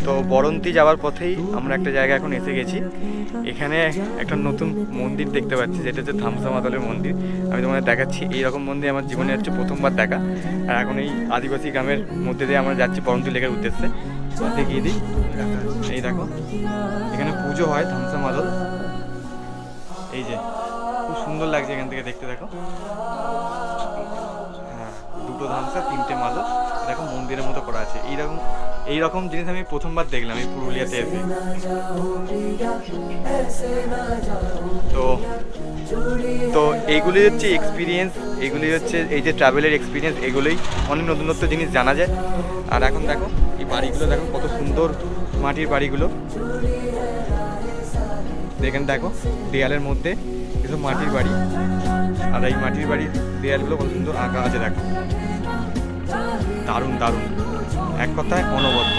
তো বরন্তি যাওয়ার পথেই আমরা একটা জায়গা এখন এসে গেছি। এখানে একটা নতুন মন্দির দেখতে পাচ্ছি, যেটা হচ্ছে ধামসা মাদলের মন্দির। আমি তোমাদের দেখাচ্ছি, এইরকম মন্দির আমার জীবনে হচ্ছে প্রথমবার দেখা। আর এখন এই আদিবাসী গ্রামের মধ্যে দিয়ে আমরা যাচ্ছি বরন্তি লেকের উদ্দেশ্যে। দেখিয়ে দিই, এই দেখো এখানে পুজো হয় ধামসা মাদল। এই যে খুব সুন্দর লাগছে এখান থেকে দেখতে, দেখো। হ্যাঁ, দুটো ধামসা, তিনটে মাদল, দেখো মন্দিরের মতো করা আছে। এইরকম জিনিস আমি প্রথমবার দেখলাম এই পুরুলিয়াতে এসে। তো তো এইগুলি হচ্ছে এক্সপিরিয়েন্স, এগুলি হচ্ছে এই যে ট্রাভেলের এক্সপিরিয়েন্স, এগুলোই অনেক নতুনত্ব জিনিস জানা যায়। আর এখন দেখো এই বাড়িগুলো, দেখো কত সুন্দর মাটির বাড়িগুলো। এখানে দেখো দেয়ালের মধ্যে এসব মাটির বাড়ি, আর এই মাটির বাড়ির দেয়ালগুলো কত সুন্দর আঁকা আছে, দেখো দারুণ দারুণ, এক কথায় অনবদ্য।